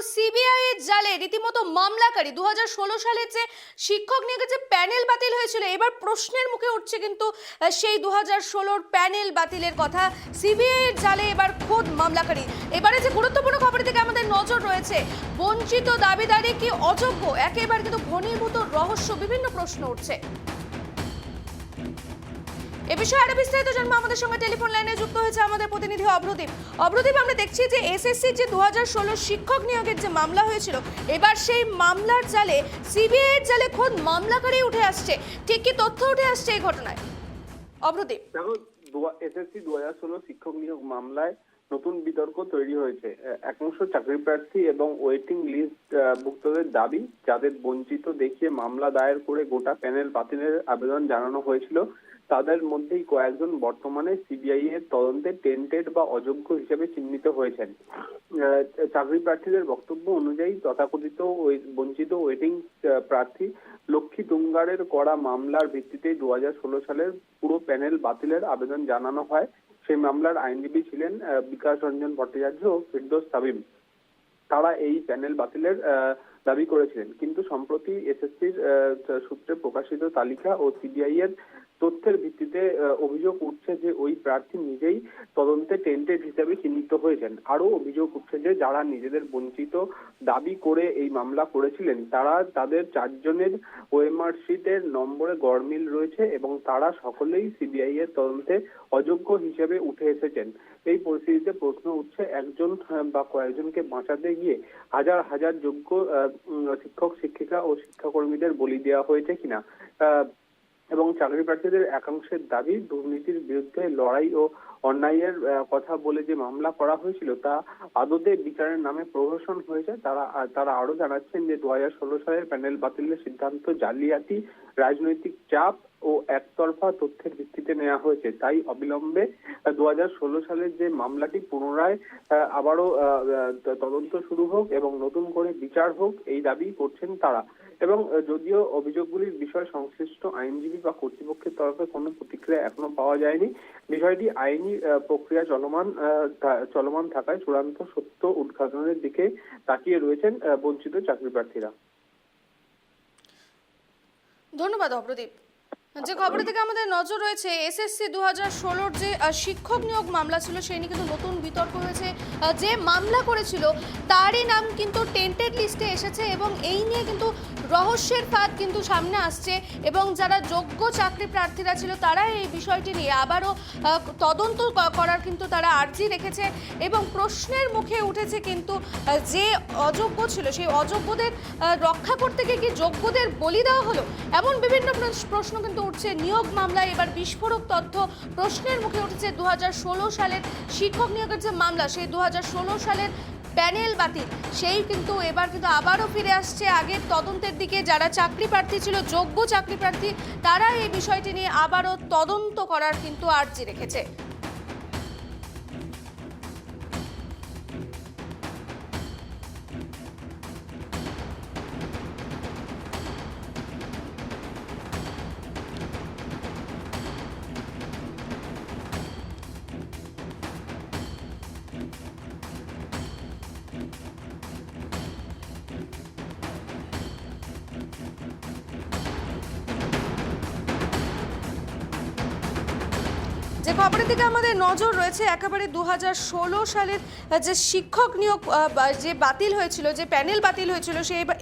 CBI এর জালে রীতিমতো মামলাকারী 2016 সালের যে শিক্ষক নিয়োগের যে প্যানেল বাতিল হয়েছিল, এবার প্রশ্নের মুখে উঠছে কিন্তু সেই 2016 প্যানেল বাতিলের কথা। সিবিআই এর জালে এবার খোদ মামলাকারী। এবারে যে গুরুত্বপূর্ণ খবরের দিকে আমাদের নজর রয়েছে, বঞ্চিত দাবিদারি কি অযোগ্য, একেবারে কিন্তু ঘনীভূত রহস্য, বিভিন্ন প্রশ্ন উঠছে। এ বিষয়ে আরো বিস্তারিত জানবো, আমাদের সঙ্গে টেলিফোন লাইনে যুক্ত হয়েছে আমাদের প্রতিনিধি অভ্রদীপ। অভ্রদীপ, আমরা দেখছি যে এসএসসি যে 2016 শিক্ষক নিয়োগের যে মামলা হয়েছিল, এবার সেই মামলার জালে সিবিআই এর জালে খোদ মামলাকারী উঠে আসছে। ঠিক কি তথ্য উঠে আসছে এই ঘটনায় অভ্রদীপ? দেখো, এসএসসি 2016 শিক্ষক নিয়োগ মামলায় নতুন বিতর্ক তৈরি হয়েছে। একাংশ চাকরি প্রার্থী এবং ওয়েটিং লিস্ট ভুক্তদের দাবি, যাদের বঞ্চিত দেখিয়ে মামলা দায়ের করে গোটা প্যানেল বাতিলের আবেদন জানানো হয়েছিল, তাদের মধ্যেই কয়েকজন বর্তমানে সিবিআই এর তদন্তে টেন্টেড বা অযোগ্য হিসেবে চিহ্নিত হয়েছেন। চাকরি প্রার্থীদের বক্তব্য অনুযায়ী তথাকথিত বঞ্চিত ওয়েটিং প্রার্থী লক্ষ্মী তুঙ্গারের করা মামলার ভিত্তিতে 2016 সালের পুরো প্যানেল বাতিলের আবেদন জানানো হয়। সেই মামলার আইনজীবী ছিলেন বিকাশ রঞ্জন ভট্টাচার্য ও ফিরদৌস তামিম। তারা এই প্যানেল বাতিলের দাবি করেছিলেন, কিন্তু সম্প্রতি এসএসসির সূত্রে প্রকাশিত তালিকা ও সিবিআই এর তথ্যের ভিত্তিতে অভিযোগ উঠছে যে ওই প্রার্থী নিজেই তদন্তে টেন্টেড হিসেবে চিহ্নিত হয়েছেন। আরো অভিযোগ উঠছে যে যারা নিজেদের বঞ্চিত দাবি করে এই মামলা করেছিলেন, তাদের 4 জনের ওএমআর শিটের নম্বরে গড়মিল রয়েছে এবং তারা সকলেই সিবিআই এর তদন্তে অযোগ্য হিসেবে উঠে এসেছেন। এই পরিস্থিতিতে প্রশ্ন উঠছে, একজন বা কয়েকজনকে বাঁচাতে গিয়ে হাজার হাজার যোগ্য শিক্ষক শিক্ষিকা ও শিক্ষাকর্মীদের বলি দেওয়া হয়েছে কিনা। এবং চাকরি প্রার্থীদের একাংশের দাবি, দুর্নীতির বিরুদ্ধে লড়াই ও অন্যায়ের কথা বলে যে মামলা করা হয়েছিল তা আদতে বিচারের নামে প্রহসন হয়েছে। তারা আরো জানাচ্ছেন যে 2016 সালের প্যানেল বাতিলের সিদ্ধান্ত জালিয়াতি, রাজনৈতিক চাপ ও একতরফা তথ্যের ভিত্তিতে নেওয়া হয়েছে। তাই অবিলম্বে 2016 সালের যে মামলাটি পুনরায় আবারও তদন্ত শুরু হোক এবং নতুন করে বিচার হোক, এই দাবি করছেন তারা। এবং যদিও অভিযোগগুলির বিষয়ে সংশ্লিষ্ট আইনজীবী বা কর্তৃপক্ষের তরফে কোনো প্রতিক্রিয়া এখনো পাওয়া যায়নি। বিষয়টি আইনি প্রক্রিয়া চলমান থাকায় চূড়ান্ত সত্য উদ্ঘাটনের দিকে তাকিয়ে রয়েছেন বঞ্চিত চাকরি প্রার্থীরা। ধন্যবাদ অভ্রদীপ। যে খবরের দিকে আমাদের নজর রয়েছে, এসএসসি 2016 যে শিক্ষক নিয়োগ মামলা ছিল, সেই নিয়ে কিন্তু নতুন বিতর্ক হয়েছে। যে মামলা করেছিল তারই নাম কিন্তু টেন্টেড লিস্টে এসেছে এবং এই নিয়ে কিন্তু রহস্যের ফাঁদ কিন্তু সামনে আসছে। এবং যারা যোগ্য চাকরি প্রার্থীরা ছিল, তারা এই বিষয়টি নিয়ে আবারও তদন্ত করার কিন্তু তারা আর্জি রেখেছে এবং প্রশ্নের মুখে উঠেছে কিন্তু যে অযোগ্য ছিল, সেই অযোগ্যদের রক্ষা করতে গিয়ে কি যোগ্যদের বলি দেওয়া হলো, এমন বিভিন্ন প্রশ্ন কিন্তু উঠছে। নিয়োগ মামলায় এবার বিস্ফোরক তথ্য প্রশ্নের মুখে উঠেছে। 2016 সালের শিক্ষক নিয়োগের যে মামলা, সেই 2016 সালের প্যানেল বাতিল, সেই কিন্তু এবার কিন্তু আবারও ফিরে আসছে আগের তদন্তের দিকে। যারা চাকরি প্রার্থী ছিল, যোগ্য চাকরি প্রার্থী, তারা এই বিষয়টি নিয়ে আবারও তদন্ত করার কিন্তু আর্জি রেখেছে। যে খবরের দিকে আমাদের নজর রয়েছে, একেবারে 2016 সালের যে শিক্ষক নিয়োগ যে বাতিল হয়েছিল, যে প্যানেল বাতিল হয়েছিল,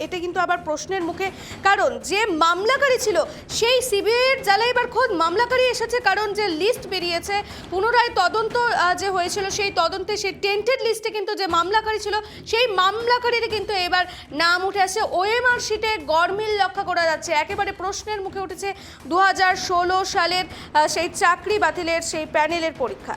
এটা কিন্তু আবার প্রশ্নের মুখে। কারণ যে মামলাকারী ছিল, সেই সিবিআই এর জালে এবার খোদ মামলাকারী এসেছে। কারণ যে লিস্ট বেরিয়েছে, পুনরায় তদন্ত যে হয়েছিল, সেই তদন্তে সেই টেন্টেড লিস্টে কিন্তু যে মামলাকারী ছিল, সেই মামলাকারীর কিন্তু এবার নাম উঠে আসে। ওএমআর শিটে গড়মিল লক্ষ্য করা যাচ্ছে। একেবারে প্রশ্নের মুখে উঠেছে 2016 সালের সেই চাকরি বাতিলের সেই প্যানেলের পরীক্ষা।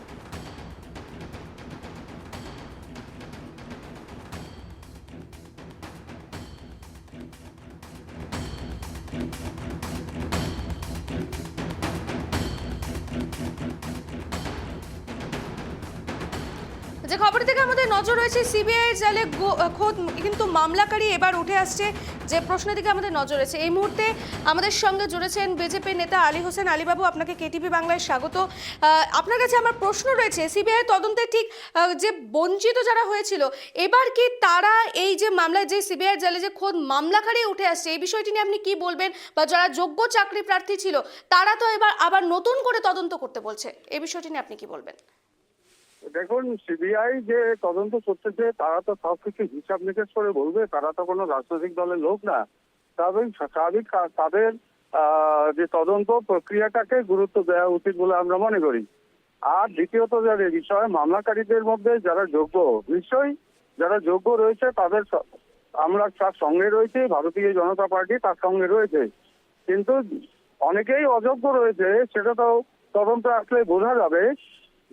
যে খবর থেকে আমাদের নজর রয়েছে সিবিআই জালে খোদ কিন্তু মামলাকারী এবার উঠে আসছে, যে প্রশ্নের দিকে আমাদের নজর রয়েছে। এই মুহূর্তে আমাদের সঙ্গে জুড়েছেন বিজেপি নেতা আলী হোসেন। আলীবাবু, আপনাকে কেটিভি বাংলায় স্বাগত। আপনার কাছে আমার প্রশ্ন রয়েছে, সিবিআই তদন্তে ঠিক যে বঞ্চিত যারা হয়েছিল, এবার কি তারা এই যে মামলায় যে সিবিআই জালে যে খোদ মামলাকারী উঠে আসছে, এই বিষয়টি নিয়ে আপনি কি বলবেন? বা যারা যোগ্য চাকরি প্রার্থী ছিল তারা তো এবার আবার নতুন করে তদন্ত করতে বলছে, এই বিষয়টি নিয়ে আপনি কি বলবেন? দেখুন, সিবিআই যে তদন্ত করতেছে তারা তো সবকিছু হিসাব নিকেশ করে বলবে, তারা তো কোনো রাজনৈতিক দলের লোক না। স্বাভাবিক তাদের যে তদন্ত প্রক্রিয়াটাকে গুরুত্ব দেওয়া উচিত বলে আমরা মনে করি। আর দ্বিতীয়ত যে বিষয়, মামলাকারীদের মধ্যে যারা যোগ্য, নিশ্চয়ই যারা যোগ্য রয়েছে তাদের আমরা তার সঙ্গে রয়েছে, ভারতীয় জনতা পার্টি তার সঙ্গে রয়েছে, কিন্তু অনেকেই অযোগ্য রয়েছে, সেটা তো তদন্ত আসলে বোঝা যাবে।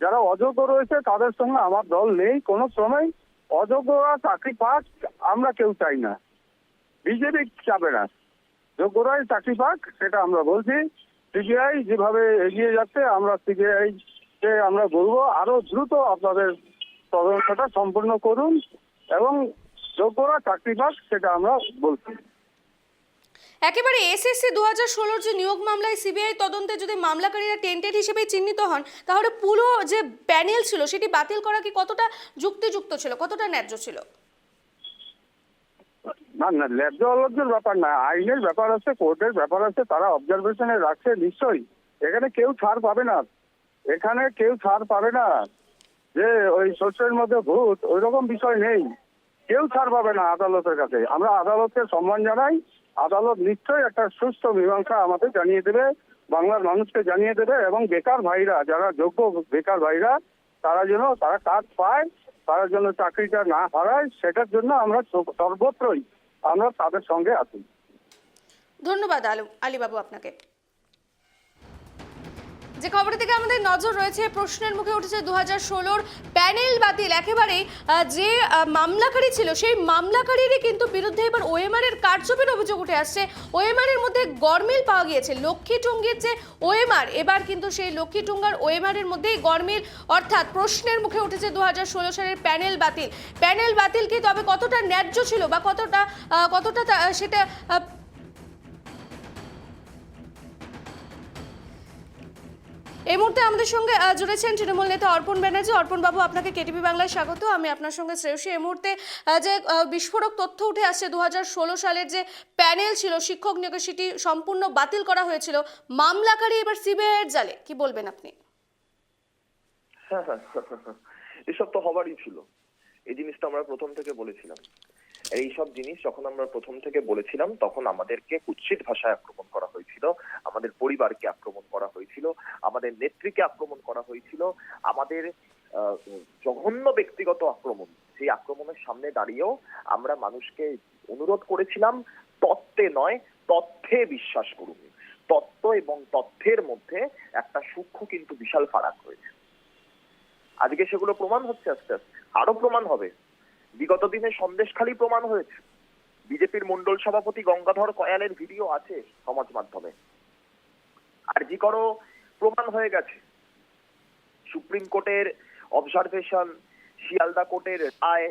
যারা অযোগ্য রয়েছে তাদের সঙ্গে আমার দল নেই, কোনো সময় অযোগ্যরা চাকরি পাক আমরা কেউ চাই না, বিজেপি চাবে না, যোগ্যরাই চাকরি পাক, সেটা আমরা বলছি। সিবিআই যেভাবে এগিয়ে যাচ্ছে, আমরা সিবিআই কে আমরা বলবো আরো দ্রুত আপনাদের তদন্তটা সম্পূর্ণ করুন এবং যোগ্যরা চাকরি পাক, সেটা আমরা বলছি। একেবারে এসএসসি 2016 যে নিয়োগ মামলায় সিবিআই তদন্তে যদি মামলাকারীরা টেন্টেড হিসেবে চিহ্নিত হন, তাহলে পুরো যে প্যানেল ছিল সেটি বাতিল করা কি কতটা যুক্তিযুক্ত ছিল, কতটা ন্যায্য ছিল? না না, ন্যায্য অলজ্জের ব্যাপার না, আইনের ব্যাপার আছে, কোর্টের ব্যাপার আছে, তারা অবজারভেশনে রাখছে নিশ্চয়ই। এখানে কেউ ছাড় পাবে না, এখানে কেউ ছাড় পাবে না যে ওই শস্যের মধ্যে ভূত, ওই রকম বিষয় নেই, কেউ ছাড় পাবে না আদালতের কাছে। আমরা আদালতকে সম্মান জানাই, আদালত নিশ্চয়ই একটা সুষ্ঠু মীমাংসা আমাদের জানিয়ে দেবে, বাংলার মানুষকে জানিয়ে দেবে, এবং বেকার ভাইরা, যারা যোগ্য বেকার ভাইরা, তারা কাজ পায়, তারা যেন চাকরিটা না হারায়, সেটার জন্য আমরা সর্বত্রই আমরা তাদের সঙ্গে আছি। ধন্যবাদ আলীবাবু আপনাকে। যে খবরের দিকে আমাদের নজর রয়েছে, প্রশ্নের মুখে উঠেছে 2016 প্যানেল বাতিল। একেবারে যে মামলাকারী ছিল সেই মামলাকারীরই কিন্তু বিরুদ্ধে এবার ওএমআর এর কারচুপির অভিযোগ উঠে আসছে। ওএমআর এর মধ্যে গরমিল পাওয়া গিয়েছে, লক্ষ্মীটুঙ্গির যে ওএমআর, এবার কিন্তু সেই লক্ষ্মীটুঙ্গার ওএমআর এর মধ্যেই গরমিল, অর্থাৎ প্রশ্নের মুখে উঠেছে 2016 সালের প্যানেল বাতিল। প্যানেল বাতিল কি তবে কতটা ন্যায্য ছিল বা কতটা সেটা এই মুহূর্তে আমাদের সঙ্গে জুড়েছেন তৃণমূল নেতা অর্পণ ব্যানার্জি। অর্পণ বাবু, আপনাকে কেটিভি বাংলায় স্বাগত। আমি আপনার সঙ্গে শ্রেয়সী। এই মুহূর্তে যে বিস্ফোরক তথ্য উঠে আসছে, 2016 সালের যে প্যানেল ছিল শিক্ষক নিয়োগে, সেটি সম্পূর্ণ বাতিল করা হয়েছিল, মামলাকারী এবার সিবিআই এর জালে, কি বলবেন আপনি? এসব তো হবারই ছিল, এই জিনিসটা আমরা প্রথম থেকে বলেছিলাম। এইসব জিনিস যখন আমরা প্রথম থেকে বলেছিলাম, তখন আমাদেরকে কুৎসিত ভাষায় আক্রমণ করা হয়েছিল, আমাদের পরিবারকে আক্রমণ করা হয়েছিল, আমাদের নেত্রীকে আক্রমণ করা হয়েছিল, আমাদের জঘন্য ব্যক্তিগত আক্রমণ। সেই আক্রমণের সামনে দাঁড়িয়েও আমরা মানুষকে অনুরোধ করেছিলাম, তত্ত্বে নয় তথ্যে বিশ্বাস করুন। তত্ত্ব এবং তথ্যের মধ্যে একটা সূক্ষ্ম কিন্তু বিশাল ফারাক রয়েছে। আজকে সেগুলো প্রমাণ হচ্ছে, আস্তে আস্তে আরো প্রমাণ হবে। বিগত দিনে সন্দেশখালী প্রমাণ হয়েছে, বিজেপির মন্ডল সভাপতি গঙ্গাধর কয়ালের ভিডিও আছে সমাজ মাধ্যমে, আরজি করও প্রমাণ হয়ে গেছে। সুপ্রিম কোর্টের অবজারভেশন, শিয়ালদা কোর্টের রায়,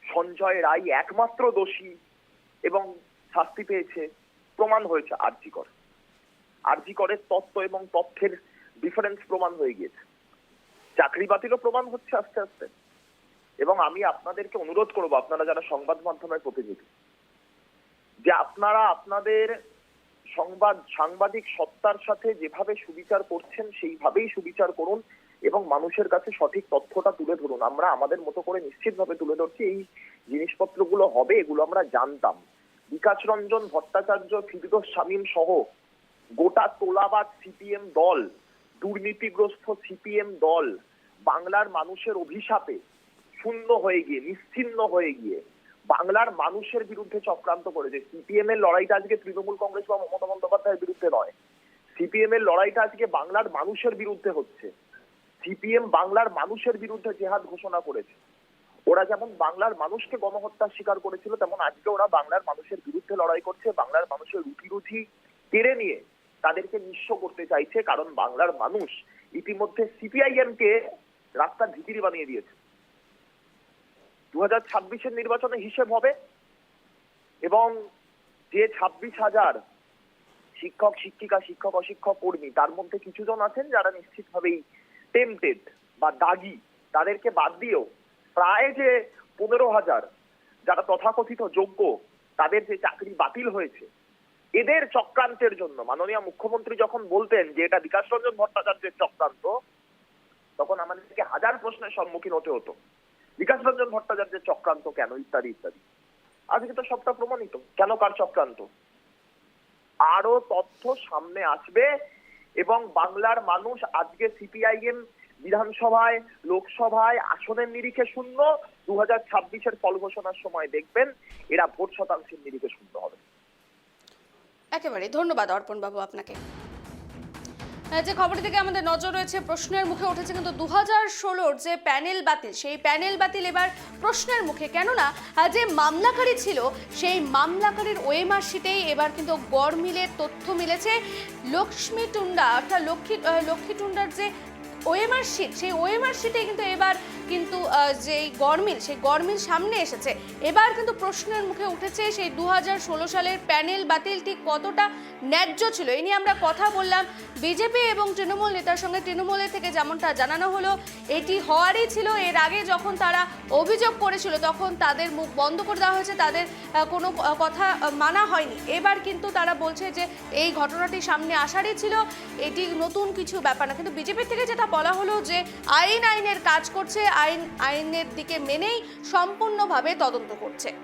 সঞ্জয় রায় একমাত্র দোষী এবং শাস্তি পেয়েছে, প্রমাণ হয়েছে। আরজি করের তত্ত্ব এবং তথ্যের ডিফারেন্স প্রমাণ হয়ে গিয়েছে। চাকরি বাতিলও প্রমাণ হচ্ছে আস্তে আস্তে। এবং আমি আপনাদেরকে অনুরোধ করব, আপনারা যারা সংবাদ মাধ্যমের প্রতিনিধি, যে আপনারা আপনাদের সাংবাদিক সত্তার সাথে যেভাবে সুবিচার করছেন সেইভাবেই সুবিচার করুন এবং মানুষের কাছে সঠিক তথ্যটা তুলে ধরুন। আমরা আমাদের মতো করে নিশ্চিতভাবে তুলে ধরছি, এই জিনিসপত্রগুলো হবে, এগুলো আমরা জানতাম। বিকাশ রঞ্জন ভট্টাচার্য, ফিরদৌস শামীম সহ গোটা তোলাবাজ সিপিএম দল, দুর্নীতিগ্রস্ত সিপিএম দল, বাংলার মানুষের অভিশাপে শূন্য হয়ে গিয়ে, নিশ্চিহ্ন হয়ে গিয়ে বাংলার মানুষের বিরুদ্ধে চক্রান্ত করেছে। সিপিএম এর লড়াইটা আজকে তৃণমূল কংগ্রেস বা মমতা বন্দ্যোপাধ্যায়ের বিরুদ্ধে নয়, সিপিএম এর লড়াইটা আজকে বাংলার মানুষের বিরুদ্ধে হচ্ছে। সিপিএম বাংলার মানুষের বিরুদ্ধে জেহাদ ঘোষণা করেছে। ওরা যেমন বাংলার মানুষকে গণহত্যার শিকার করেছিল, তেমন আজকে ওরা বাংলার মানুষের বিরুদ্ধে লড়াই করছে। বাংলার মানুষের রুটি কেড়ে নিয়ে তাদেরকে নিঃস্ব করতে চাইছে, কারণ বাংলার মানুষ ইতিমধ্যে সিপিআইএম কে রাস্তার ভিখিরি বানিয়ে দিয়েছে। 2026-এর নির্বাচনে হিসেব হবে এবং যে 26,000 শিক্ষক শিক্ষিকা শিক্ষক অশিক্ষক কর্মী তার মধ্যে কিছু জন আছেন যারা নিশ্চিতভাবেই টেম্পটেড বা দাগী, তাদেরকে বাদ দিয়েও প্রায় যে 15,000 যারা তথাকথিত যোগ্য তাদের যে চাকরি বাতিল হয়েছে, এদের চক্রান্তের জন্য মাননীয় মুখ্যমন্ত্রী যখন বলতেন যে এটা বিকাশ রঞ্জন ভট্টাচার্যের চক্রান্ত, তখন আমাদেরকে হাজার প্রশ্নের সম্মুখীন হতে হতো। বিকাশ রঞ্জন ভট্টাচার্যের চক্রান্ত কেন, ইত্যাদি ইত্যাদি। আজকে তো সবটা প্রমাণিত কেন কার চক্রান্ত। আরো তথ্য সামনে আসবে এবং বাংলার মানুষ আজকে সিপিআইএম বিধানসভায় লোকসভায় আসনের নিরিখে শূন্য, 2026-এর ফল ঘোষণার সময় দেখবেন এরা ভোট শতাংশের নিরিখে শূন্য হবে। একেবারে ধন্যবাদ অর্পণ বাবু আপনাকে। যে খবর থেকে আমাদের নজর রয়েছে, প্রশ্নের মুখে উঠেছে কিন্তু 2016-র যে প্যানেল বাতিল, সেই প্যানেল বাতিল এবার প্রশ্নের মুখে। কেননা যে মামলাকারী ছিল সেই মামলাকারীর ওএমআর শিটেই এবার কিন্তু গড়মিলের তথ্য মিলেছে। লক্ষ্মী টুন্ডা অর্থাৎ লক্ষ্মী টুন্ডার যে ওএমআর শিট, সেই ওএমআর শিটে কিন্তু এবার কিন্তু যেই গড়মিল, সেই গড়মিল সামনে এসেছে। এবার কিন্তু প্রশ্নের মুখে উঠেছে সেই 2016 সালের প্যানেল বাতিল ঠিক কতটা ন্যায্য ছিল। এই নিয়ে আমরা কথা বললাম বিজেপি এবং তৃণমূল নেতার সঙ্গে। তৃণমূলের থেকে যেমনটা জানানো হলো, এটি হওয়ারই ছিল। এর আগে যখন তারা অভিযোগ করেছিল তখন তাদের মুখ বন্ধ করে দেওয়া হয়েছে, তাদের কোনো কথা মানা হয়নি। এবার কিন্তু তারা বলছে যে এই ঘটনাটি সামনে আসারই ছিল, এটি নতুন কিছু ব্যাপার না। কিন্তু বিজেপির থেকে যেটা বলা হলো যে আইনের কাজ করছে, আইনের দিকে মেনেই সম্পূর্ণভাবে তদন্ত করছে।